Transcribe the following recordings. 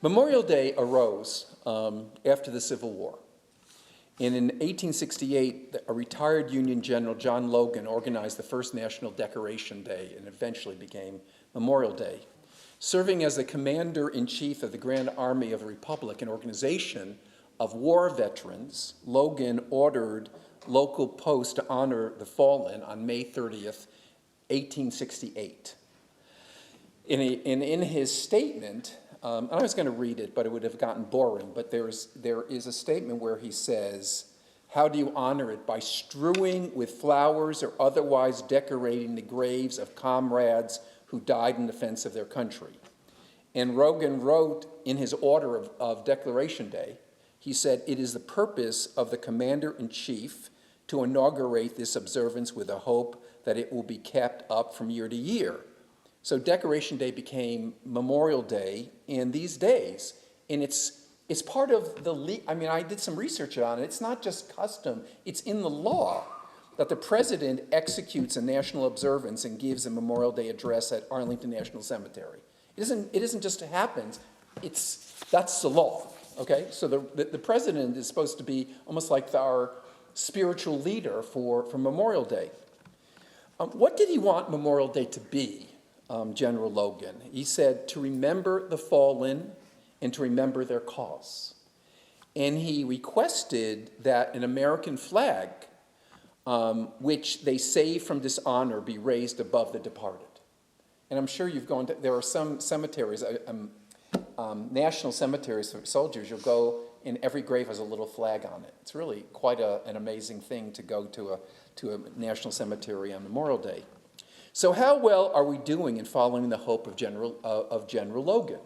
Memorial Day arose after the Civil War. And in 1868, a retired Union General, John Logan, organized the first National Decoration Day and eventually became Memorial Day. Serving as the commander-in-chief of the Grand Army of the Republic, an organization of war veterans, Logan ordered local posts to honor the fallen on May 30th, 1868. In his statement, I was going to read it, but it would have gotten boring, but there is a statement where he says, how do you honor it? By strewing with flowers or otherwise decorating the graves of comrades who died in defense of their country. And Logan wrote in his order of Declaration Day, he said, it is the purpose of the commander-in-chief to inaugurate this observance with a hope that it will be kept up from year to year. So Decoration Day became Memorial Day in these days, and it's part of the, I did some research on it. It's not just custom, it's in the law that the president executes a national observance and gives a Memorial Day address at Arlington National Cemetery. It isn't just it happens, that's the law, okay? So the president is supposed to be almost like our spiritual leader for Memorial Day. What did he want Memorial Day to be? General Logan. He said to remember the fallen and to remember their cause. And he requested that an American flag, which they saved from dishonor, be raised above the departed. And I'm sure you've gone to, there are some cemeteries, national cemeteries for soldiers, you'll go and every grave has a little flag on it. It's really quite an amazing thing to go to a national cemetery on Memorial Day. So how well are we doing in following the hope of General Logan?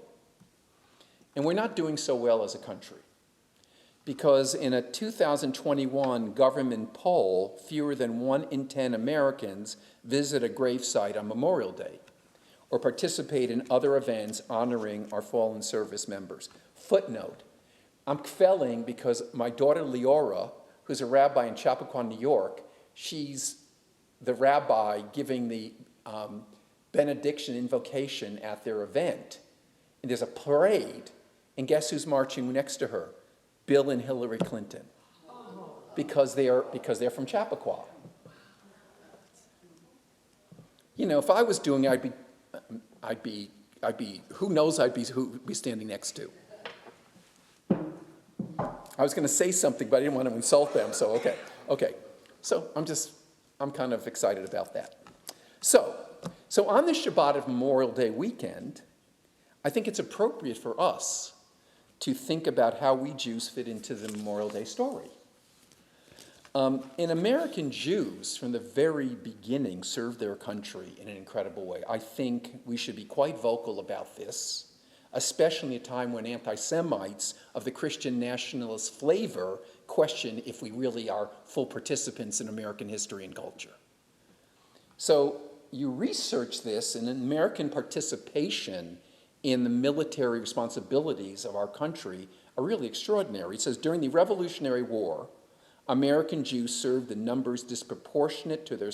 And we're not doing so well as a country, because in a 2021 government poll, fewer than 1 in 10 Americans visit a gravesite on Memorial Day or participate in other events honoring our fallen service members. Footnote, I'm kvelling because my daughter Leora, who's a rabbi in Chappaqua, New York, she's the rabbi giving the benediction invocation at their event. And there's a parade, and guess who's marching next to her? Bill and Hillary Clinton, because they're from Chappaqua. You know, if I was doing it, I'd be who knows who I'd be standing next to. I was going to say something, but I didn't want to insult them, so okay. So I'm kind of excited about that. So on the Shabbat of Memorial Day weekend, I think it's appropriate for us to think about how we Jews fit into the Memorial Day story. And American Jews, from the very beginning, served their country in an incredible way. I think we should be quite vocal about this, especially at a time when anti-Semites of the Christian nationalist flavor question if we really are full participants in American history and culture. So you research this, and American participation in the military responsibilities of our country are really extraordinary. It says, during the Revolutionary War, American Jews served in numbers disproportionate to their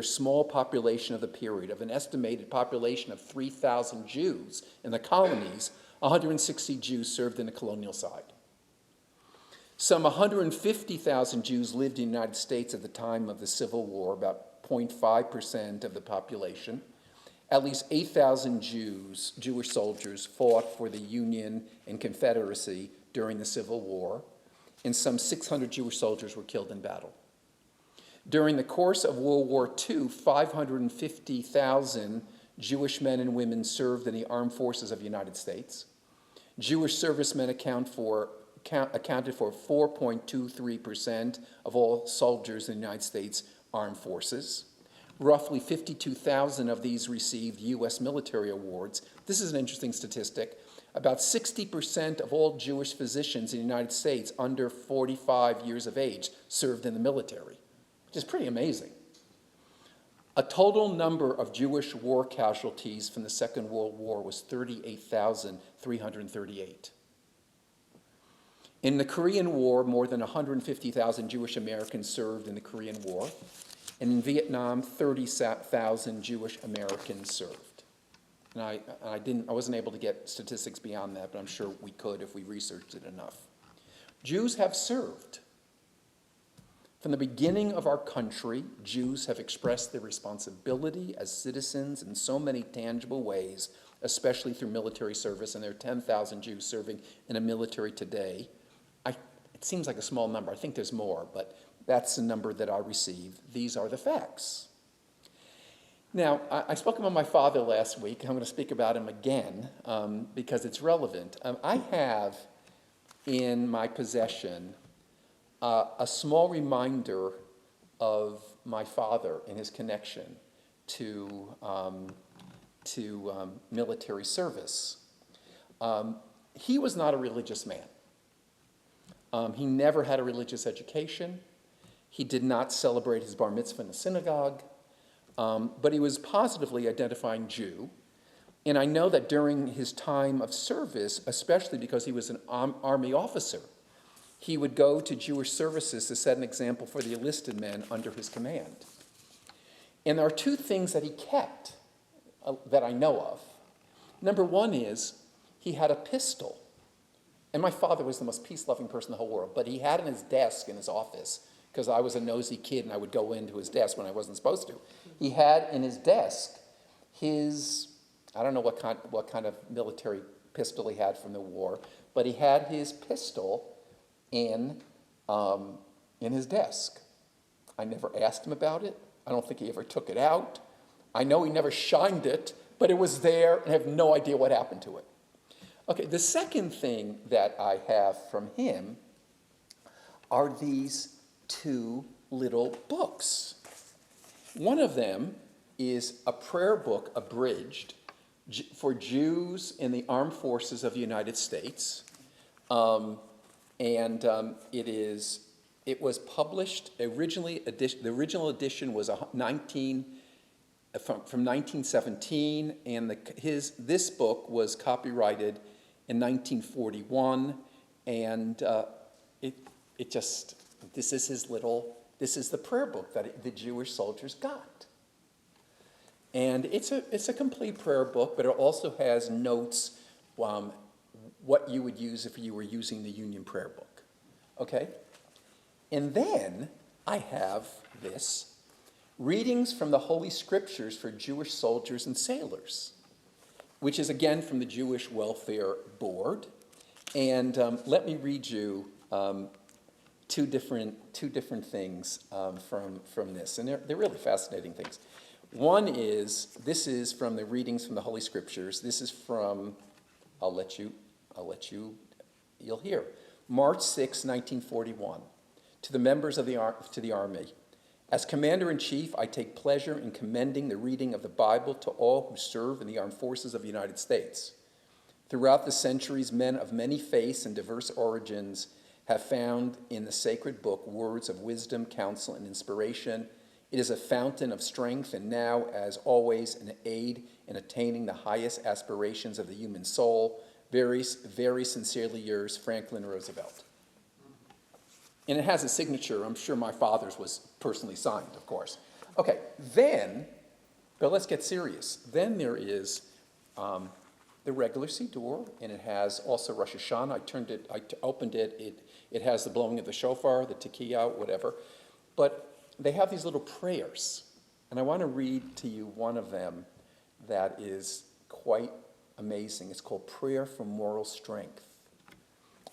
small population of the period. Of an estimated population of 3,000 Jews in the colonies, 160 Jews served in the colonial side. Some 150,000 Jews lived in the United States at the time of the Civil War, about 0.5% of the population. At least 8,000 Jewish soldiers fought for the Union and Confederacy during the Civil War, and some 600 Jewish soldiers were killed in battle. During the course of World War II, 550,000 Jewish men and women served in the armed forces of the United States. Jewish servicemen accounted for 4.23% of all soldiers in the United States armed forces. Roughly 52,000 of these received U.S. military awards. This is an interesting statistic. About 60% of all Jewish physicians in the United States under 45 years of age served in the military, which is pretty amazing. A total number of Jewish war casualties from the Second World War was 38,338. In the Korean War, more than 150,000 Jewish Americans served in the Korean War. And in Vietnam, 30,000 Jewish Americans served. And I wasn't able to get statistics beyond that, but I'm sure we could if we researched it enough. Jews have served. From the beginning of our country, Jews have expressed their responsibility as citizens in so many tangible ways, especially through military service, and there are 10,000 Jews serving in a military today. It seems like a small number. I think there's more, but that's the number that I received. These are the facts. Now, I spoke about my father last week. I'm going to speak about him again because it's relevant. I have in my possession a small reminder of my father and his connection to military service. He was not a religious man. He never had a religious education. He did not celebrate his bar mitzvah in the synagogue, but he was positively identifying Jew. And I know that during his time of service, especially because he was an army officer, he would go to Jewish services to set an example for the enlisted men under his command. And there are two things that he kept that I know of. Number one is he had a pistol. And my father was the most peace-loving person in the whole world, but he had in his desk in his office, because I was a nosy kid and I would go into his desk when I wasn't supposed to. He had in his desk his, I don't know what kind of military pistol he had from the war, but he had his pistol in his desk. I never asked him about it. I don't think he ever took it out. I know he never shined it, but it was there, and I have no idea what happened to it. Okay, the second thing that I have from him are these two little books. One of them is a prayer book abridged for Jews in the armed forces of the United States. It was published originally. The original edition was from 1917, and this book was copyrighted in 1941, and this is the prayer book that the Jewish soldiers got. And it's a complete prayer book, but it also has notes, what you would use if you were using the Union prayer book. Okay? And then I have this, Readings from the Holy Scriptures for Jewish Soldiers and Sailors, which is again from the Jewish Welfare Board. And let me read you two different things from this, and they're really fascinating things. One is, this is from the Readings from the Holy Scriptures. This is from, you'll hear. March 6, 1941. To the members of the Army. As Commander-in-Chief, I take pleasure in commending the reading of the Bible to all who serve in the armed forces of the United States. Throughout the centuries, men of many faiths and diverse origins have found in the sacred book words of wisdom, counsel, and inspiration. It is a fountain of strength, and now, as always, an aid in attaining the highest aspirations of the human soul. Very, very sincerely yours, Franklin Roosevelt. And it has a signature. I'm sure my father's was personally signed, of course. Okay, but let's get serious. Then there is the regular Siddur, and it has also Rosh Hashanah. I opened it. It has the blowing of the shofar, the tekiah, whatever. But they have these little prayers, and I want to read to you one of them that is quite amazing. It's called Prayer for Moral Strength.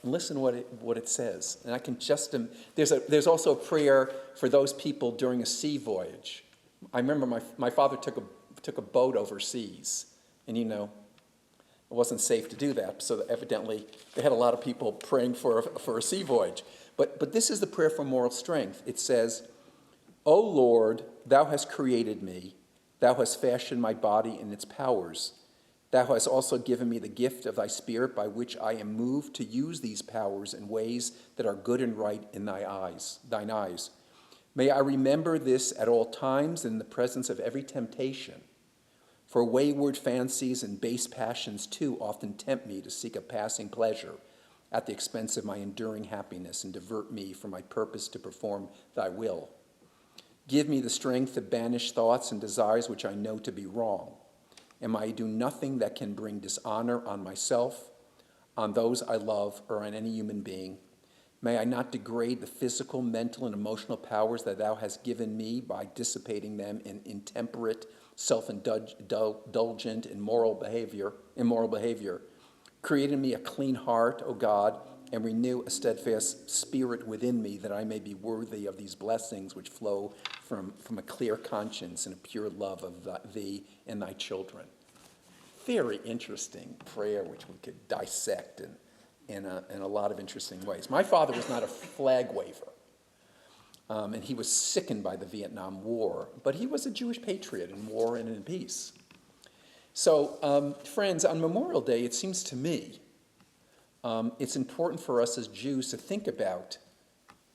And listen what it says. And I can just, there's also a prayer for those people during a sea voyage. I remember my father took a boat overseas, and it wasn't safe to do that, so evidently they had a lot of people praying for a sea voyage. But this is the prayer for moral strength. It says, O Lord, thou hast created me. Thou hast fashioned my body in its powers. Thou hast also given me the gift of thy Spirit, by which I am moved to use these powers in ways that are good and right in thine eyes. May I remember this at all times in the presence of every temptation. For wayward fancies and base passions too often tempt me to seek a passing pleasure at the expense of my enduring happiness and divert me from my purpose to perform thy will. Give me the strength to banish thoughts and desires which I know to be wrong. and may I do nothing that can bring dishonor on myself, on those I love, or on any human being. May I not degrade the physical, mental, and emotional powers that thou hast given me by dissipating them in intemperate, self-indulgent, immoral behavior. Create in me a clean heart, O God, and renew a steadfast spirit within me, that I may be worthy of these blessings which flow from a clear conscience and a pure love of thee and thy children. Very interesting prayer, which we could dissect in a lot of interesting ways. My father was not a flag waver, and he was sickened by the Vietnam War, but he was a Jewish patriot in war and in peace. So, friends, on Memorial Day, it seems to me it's important for us as Jews to think about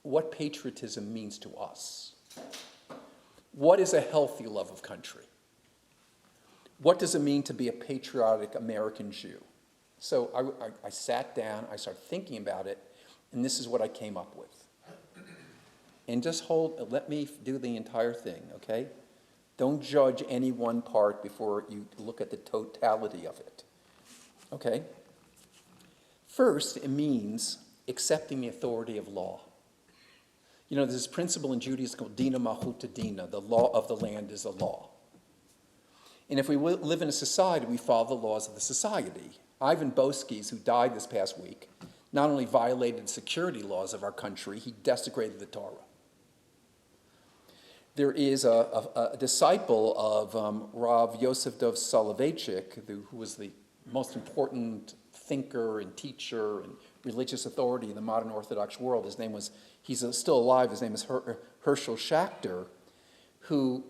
what patriotism means to us. What is a healthy love of country? What does it mean to be a patriotic American Jew? So I sat down, I started thinking about it, and this is what I came up with. And just let me do the entire thing, okay? Don't judge any one part before you look at the totality of it, okay? First, it means accepting the authority of law. You know, there's this principle in Judaism called dina malchuta dina, the law of the land is a law. And if we live in a society, we follow the laws of the society. Ivan Boskis, who died this past week, not only violated security laws of our country, he desecrated the Torah. There is a disciple of Rav Yosef Dov Soloveitchik, who was the most important thinker and teacher and religious authority in the modern Orthodox world. He's still alive, his name is Herschel Schachter, who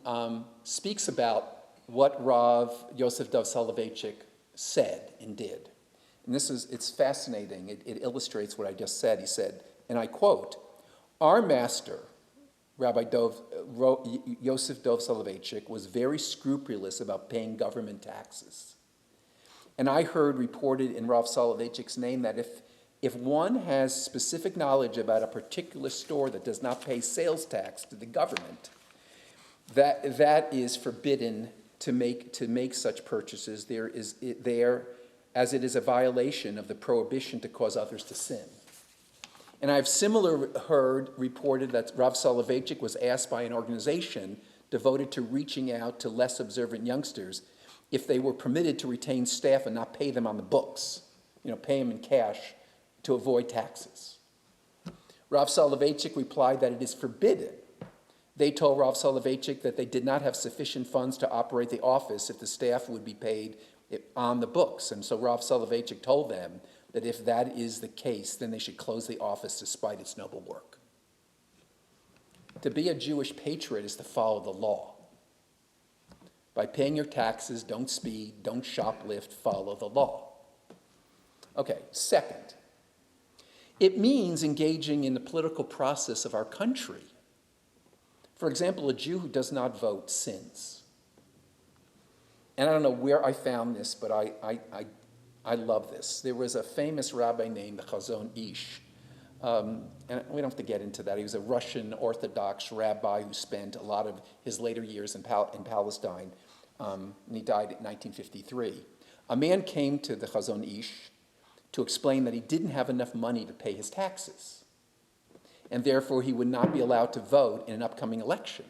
speaks about what Rav Yosef Dov Soloveitchik said and did. And it's fascinating. It illustrates what I just said. He said, and I quote, "Our master, Rabbi Yosef Dov Soloveitchik, was very scrupulous about paying government taxes. And I heard reported in Rav Soloveitchik's name that if one has specific knowledge about a particular store that does not pay sales tax to the government, that is forbidden to make such purchases as it is a violation of the prohibition to cause others to sin." And I've heard reported that Rav Soloveitchik was asked by an organization devoted to reaching out to less observant youngsters if they were permitted to retain staff and not pay them on the books, pay them in cash to avoid taxes. Rav Soloveitchik replied that it is forbidden. They told Rav Soloveitchik that they did not have sufficient funds to operate the office if the staff would be paid on the books. And so Rav Soloveitchik told them that if that is the case, then they should close the office despite its noble work. To be a Jewish patriot is to follow the law. By paying your taxes, don't speed, don't shoplift, follow the law. Okay, second, it means engaging in the political process of our country. For example, a Jew who does not vote sins. And I don't know where I found this, but I love this. There was a famous rabbi named the Chazon Ish, and we don't have to get into that. He was a Russian Orthodox rabbi who spent a lot of his later years in Palestine, and he died in 1953. A man came to the Chazon Ish to explain that he didn't have enough money to pay his taxes, and therefore he would not be allowed to vote in an upcoming election.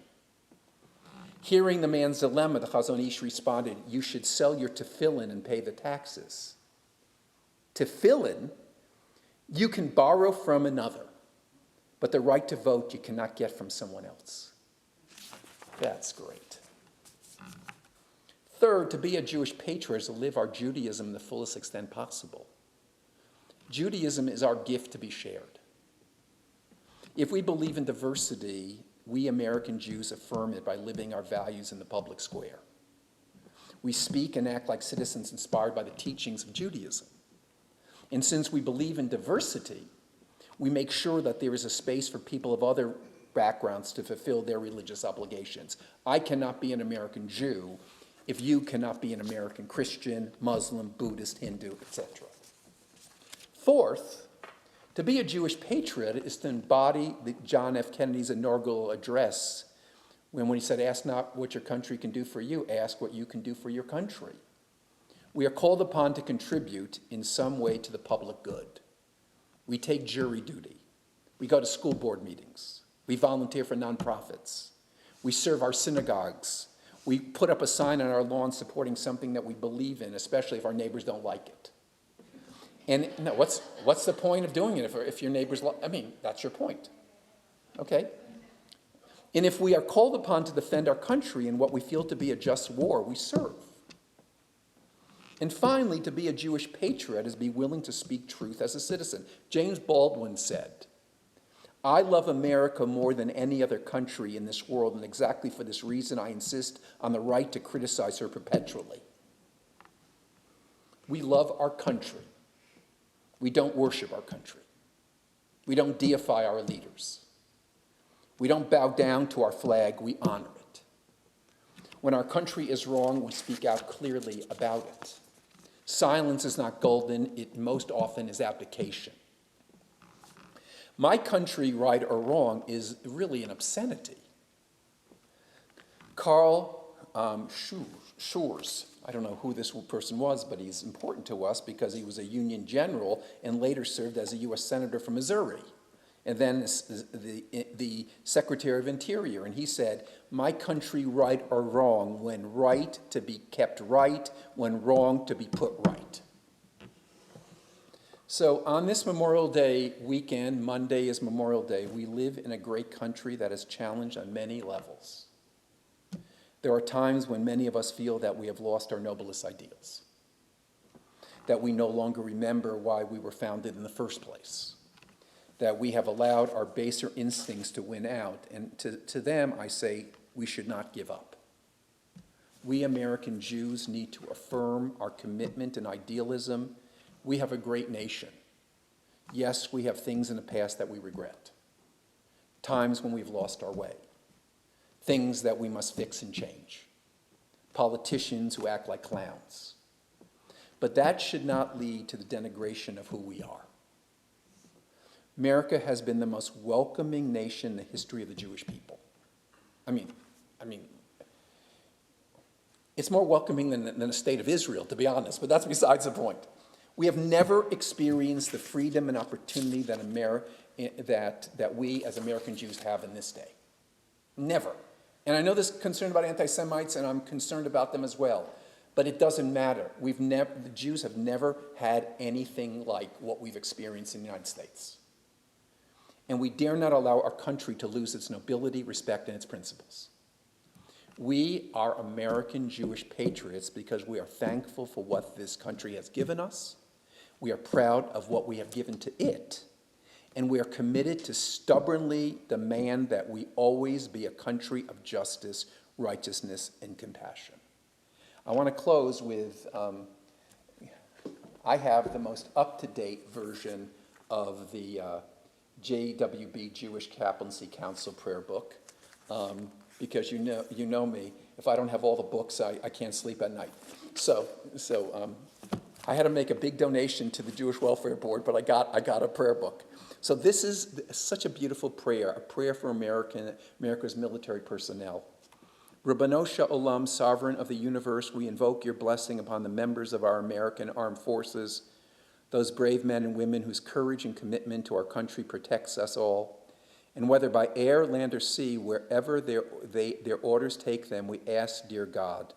Hearing the man's dilemma, the Chazon Ish responded, "You should sell your tefillin and pay the taxes." Tefillin, you can borrow from another, but the right to vote you cannot get from someone else. That's great. Third, to be a Jewish patriot is to live our Judaism in the fullest extent possible. Judaism is our gift to be shared. If we believe in diversity, we American Jews affirm it by living our values in the public square. We speak and act like citizens inspired by the teachings of Judaism. And since we believe in diversity, we make sure that there is a space for people of other backgrounds to fulfill their religious obligations. I cannot be an American Jew if you cannot be an American Christian, Muslim, Buddhist, Hindu, etc. Fourth, to be a Jewish patriot is to embody John F. Kennedy's inaugural address when he said, "Ask not what your country can do for you, ask what you can do for your country." We are called upon to contribute in some way to the public good. We take jury duty. We go to school board meetings. We volunteer for nonprofits. We serve our synagogues. We put up a sign on our lawn supporting something that we believe in, especially if our neighbors don't like it. And no, what's the point of doing it if your neighbors, that's your point, okay? And if we are called upon to defend our country in what we feel to be a just war, we serve. And finally, to be a Jewish patriot is to be willing to speak truth as a citizen. James Baldwin said, "I love America more than any other country in this world, and exactly for this reason I insist on the right to criticize her perpetually." We love our country. We don't worship our country. We don't deify our leaders. We don't bow down to our flag, we honor it. When our country is wrong, we speak out clearly about it. Silence is not golden, it most often is abdication. My country, right or wrong, is really an obscenity. Karl Schurz, I don't know who this person was, but he's important to us because he was a Union general and later served as a U.S. Senator from Missouri, and then the Secretary of Interior. And he said, "My country, right or wrong, when right to be kept right, when wrong to be put right." So on this Memorial Day weekend, Monday is Memorial Day, we live in a great country that is challenged on many levels. There are times when many of us feel that we have lost our noblest ideals, that we no longer remember why we were founded in the first place, that we have allowed our baser instincts to win out. And to them, I say, we should not give up. We American Jews need to affirm our commitment and idealism. We have a great nation. Yes, we have things in the past that we regret, times when we've lost our way, things that we must fix and change, politicians who act like clowns. But that should not lead to the denigration of who we are. America has been the most welcoming nation in the history of the Jewish people. I mean, it's more welcoming than the state of Israel, to be honest, but that's besides the point. We have never experienced the freedom and opportunity that we as American Jews have in this day. Never. And I know there's concern about anti-Semites, and I'm concerned about them as well. But it doesn't matter. The Jews have never had anything like what we've experienced in the United States. And we dare not allow our country to lose its nobility, respect, and its principles. We are American Jewish patriots because we are thankful for what this country has given us. We are proud of what we have given to it. And we are committed to stubbornly demand that we always be a country of justice, righteousness, and compassion. I want to close with, I have the most up-to-date version of the JWB Jewish Chaplaincy Council prayer book, because you know me, if I don't have all the books, I can't sleep at night. So I had to make a big donation to the Jewish Welfare Board, but I got a prayer book. So this is such a beautiful prayer, a prayer for America's military personnel. Ribono Shel Olam, sovereign of the universe, we invoke your blessing upon the members of our American armed forces, those brave men and women whose courage and commitment to our country protects us all. And whether by air, land, or sea, wherever their orders take them, we ask, dear God,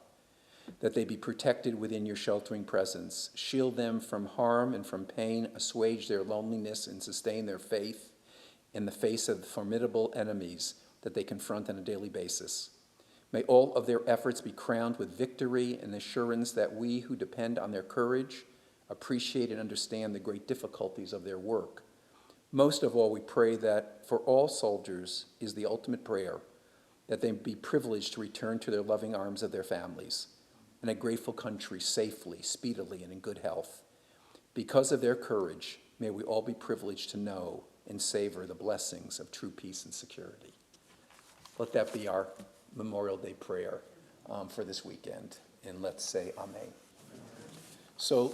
that they be protected within your sheltering presence. Shield them from harm and from pain, assuage their loneliness, and sustain their faith in the face of the formidable enemies that they confront on a daily basis. May all of their efforts be crowned with victory and assurance that we who depend on their courage appreciate and understand the great difficulties of their work. Most of all, we pray that for all soldiers is the ultimate prayer, that they be privileged to return to their loving arms of their families and a grateful country safely, speedily, and in good health. Because of their courage, may we all be privileged to know and savor the blessings of true peace and security. Let that be our Memorial Day prayer for this weekend, and let's say Amen. So.